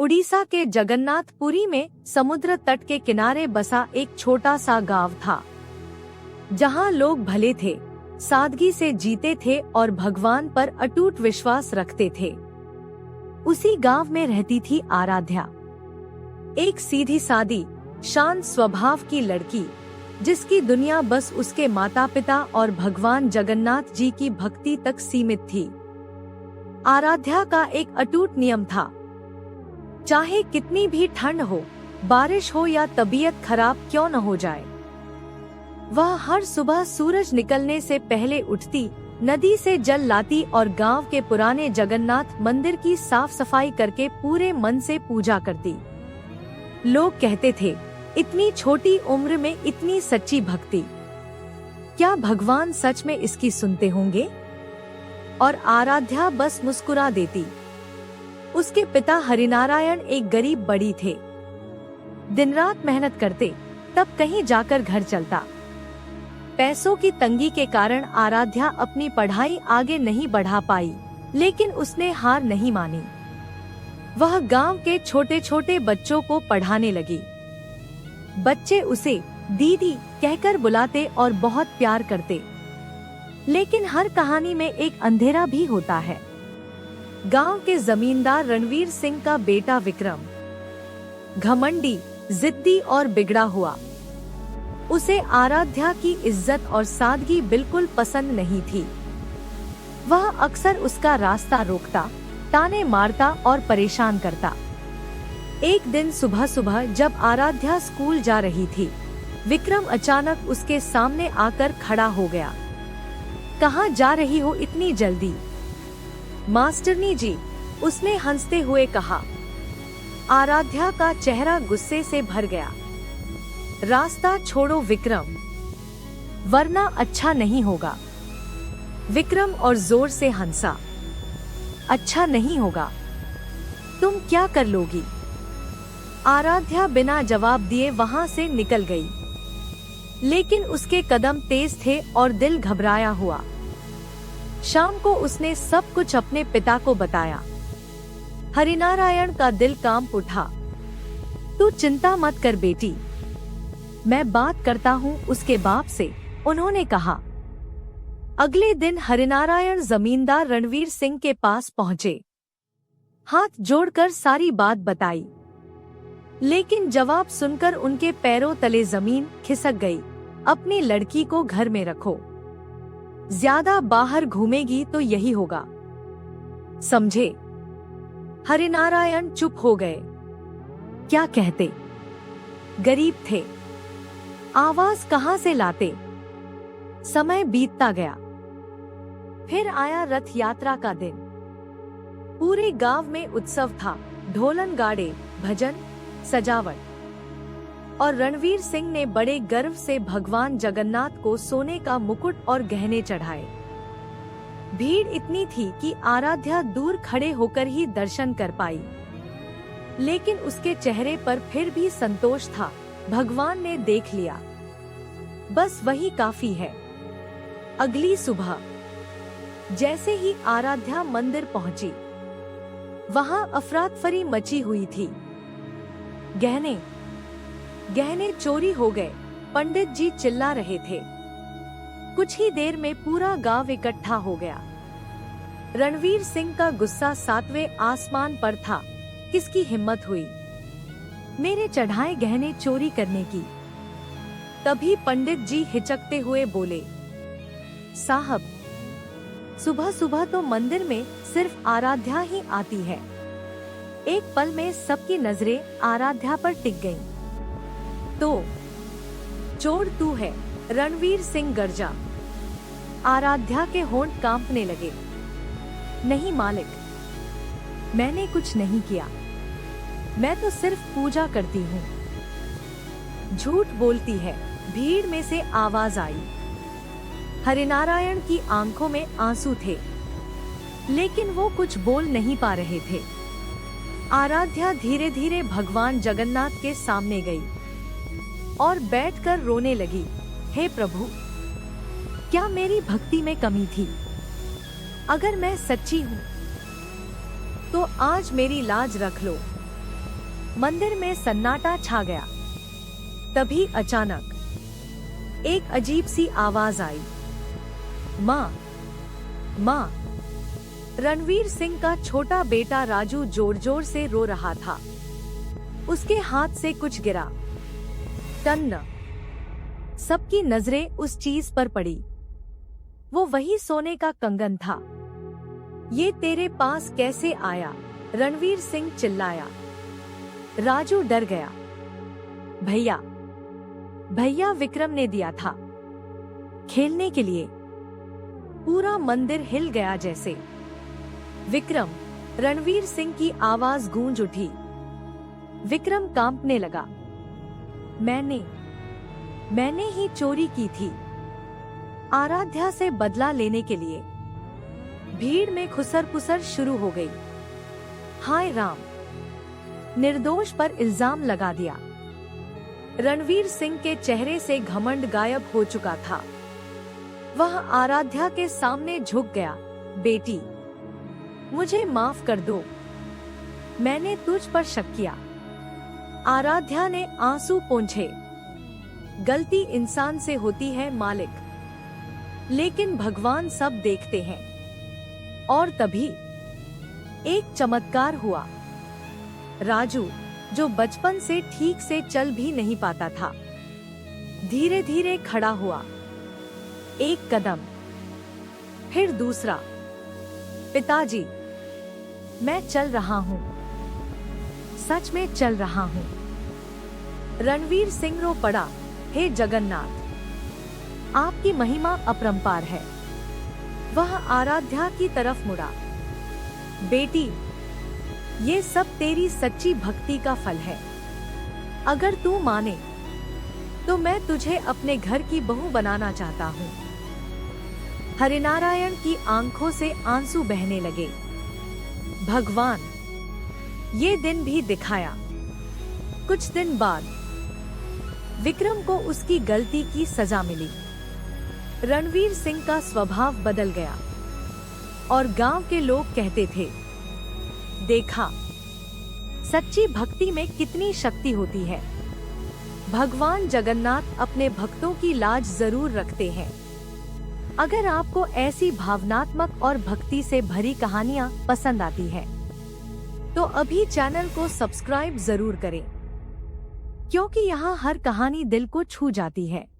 उड़ीसा के जगन्नाथपुरी में समुद्र तट के किनारे बसा एक छोटा सा गांव था, जहां लोग भले थे, सादगी से जीते थे और भगवान पर अटूट विश्वास रखते थे। उसी गांव में रहती थी आराध्या, एक सीधी सादी, शांत स्वभाव की लड़की, जिसकी दुनिया बस उसके माता पिता और भगवान जगन्नाथ जी की भक्ति तक सीमित थी। आराध्या का एक अटूट नियम था, चाहे कितनी भी ठंड हो, बारिश हो या तबीयत खराब क्यों न हो जाए, वह हर सुबह सूरज निकलने से पहले उठती, नदी से जल लाती और गांव के पुराने जगन्नाथ मंदिर की साफ सफाई करके पूरे मन से पूजा करती। लोग कहते थे, इतनी छोटी उम्र में इतनी सच्ची भक्ति, क्या भगवान सच में इसकी सुनते होंगे? और आराध्या बस मुस्कुरा देती। उसके पिता हरिनारायण एक गरीब बड़ी थे, दिन रात मेहनत करते, तब कहीं जाकर घर चलता। पैसों की तंगी के कारण आराध्या अपनी पढ़ाई आगे नहीं बढ़ा पाई, लेकिन उसने हार नहीं मानी। वह गांव के छोटे छोटे बच्चों को पढ़ाने लगी। बच्चे उसे दीदी कहकर बुलाते और बहुत प्यार करते। लेकिन हर कहानी में एक अंधेरा भी होता है। गांव के जमींदार रणवीर सिंह का बेटा विक्रम घमंडी, जिद्दी और बिगड़ा हुआ। उसे आराध्या की इज्जत और सादगी बिल्कुल पसंद नहीं थी। वह अक्सर उसका रास्ता रोकता, ताने मारता और परेशान करता। एक दिन सुबह सुबह जब आराध्या स्कूल जा रही थी, विक्रम अचानक उसके सामने आकर खड़ा हो गया। कहाँ जा रही हो इतनी जल्दी? मास्टरनी जी, उसने हंसते हुए कहा। आराध्या का चेहरा गुस्से से भर गया। रास्ता छोड़ो विक्रम, वरना अच्छा नहीं होगा। विक्रम और जोर से हंसा। अच्छा नहीं होगा? तुम क्या कर लोगी? आराध्या बिना जवाब दिए वहां से निकल गई। लेकिन उसके कदम तेज थे और दिल घबराया हुआ। शाम को उसने सब कुछ अपने पिता को बताया। हरिनारायण का दिल कांप उठा। तू चिंता मत कर बेटी, मैं बात करता हूँ उसके बाप से, उन्होंने कहा। अगले दिन हरिनारायण जमींदार रणवीर सिंह के पास पहुँचे। हाथ जोड़कर सारी बात बताई। लेकिन जवाब सुनकर उनके पैरों तले जमीन खिसक गई। अपनी लड़की को घर में रखो, ज्यादा बाहर घूमेगी तो यही होगा, समझे? हरिनारायण चुप हो गए। क्या कहते? गरीब थे, आवाज कहां से लाते? समय बीतता गया। फिर आया रथ यात्रा का दिन। पूरे गांव में उत्सव था। ढोलन गाड़े, भजन, सजावट। और रणवीर सिंह ने बड़े गर्व से भगवान जगन्नाथ को सोने का मुकुट और गहने चढ़ाए। भीड़ इतनी थी कि आराध्या दूर खड़े होकर ही दर्शन कर पाई। लेकिन उसके चेहरे पर फिर भी संतोष था। भगवान ने देख लिया, बस वही काफी है। अगली सुबह जैसे ही आराध्या मंदिर पहुंची, वहां अफरातफरी मची हुई थी। गहने चोरी हो गए, पंडित जी चिल्ला रहे थे। कुछ ही देर में पूरा गांव इकट्ठा हो गया। रणवीर सिंह का गुस्सा 7वें आसमान पर था। किसकी हिम्मत हुई मेरे चढ़ाए गहने चोरी करने की? तभी पंडित जी हिचकते हुए बोले, साहब, सुबह सुबह तो मंदिर में सिर्फ आराध्या ही आती है। एक पल में सबकी नजरें आराध्या पर टिक गईं। तो चोर तू है? रणवीर सिंह गरजा। आराध्या के होंठ कांपने लगे। नहीं मालिक, मैंने कुछ नहीं किया, मैं तो सिर्फ पूजा करती हूँ। झूठ बोलती है, भीड़ में से आवाज आई। हरिनारायण की आंखों में आंसू थे, लेकिन वो कुछ बोल नहीं पा रहे थे। आराध्या धीरे धीरे भगवान जगन्नाथ के सामने गई और बैठकर रोने लगी। हे प्रभु, क्या मेरी भक्ति में कमी थी? अगर मैं सच्ची हूँ तो आज मेरी लाज रख लो। मंदिर में सन्नाटा छा गया। तभी अचानक एक अजीब सी आवाज आई, माँ, माँ। रणवीर सिंह का छोटा बेटा राजू जोर जोर से रो रहा था। उसके हाथ से कुछ गिरा। टन्न। सबकी नजरें उस चीज पर पड़ी। वो वही सोने का कंगन था। ये तेरे पास कैसे आया? रणवीर सिंह चिल्लाया। राजू डर गया। भैया, भैया विक्रम ने दिया था खेलने के लिए। पूरा मंदिर हिल गया जैसे। विक्रम? रणवीर सिंह की आवाज गूंज उठी। विक्रम कांपने लगा। मैंने ही चोरी की थी, आराध्या से बदला लेने के लिए। भीड़ में खुसर-पुसर शुरू हो गई। हाय राम, निर्दोष पर इल्जाम लगा दिया। रणवीर सिंह के चेहरे से घमंड गायब हो चुका था। वह आराध्या के सामने झुक गया। बेटी, मुझे माफ कर दो, मैंने तुझ पर शक किया। आराध्या ने आंसू पोंछे। गलती इंसान से होती है मालिक, लेकिन भगवान सब देखते हैं। और तभी एक चमत्कार हुआ। राजू, जो बचपन से ठीक से चल भी नहीं पाता था, धीरे धीरे खड़ा हुआ। एक कदम, फिर दूसरा। पिताजी, मैं चल रहा हूँ, सच में चल रहा हूँ। रणवीर सिंह रो पड़ा। हे जगन्नाथ, आपकी महिमा अपरंपार है। वह आराध्या की तरफ मुड़ा। बेटी, ये सब तेरी सच्ची भक्ति का फल है। अगर तू माने तो मैं तुझे अपने घर की बहू बनाना चाहता हूँ। हरिनारायण की आंखों से आंसू बहने लगे। भगवान, ये दिन भी दिखाया। कुछ दिन बाद विक्रम को उसकी गलती की सजा मिली। रणवीर सिंह का स्वभाव बदल गया और गांव के लोग कहते थे, देखा, सच्ची भक्ति में कितनी शक्ति होती है। भगवान जगन्नाथ अपने भक्तों की लाज जरूर रखते हैं। अगर आपको ऐसी भावनात्मक और भक्ति से भरी कहानियां पसंद आती हैं, तो अभी चैनल को सब्सक्राइब जरूर करें, क्योंकि यहाँ हर कहानी दिल को छू जाती है।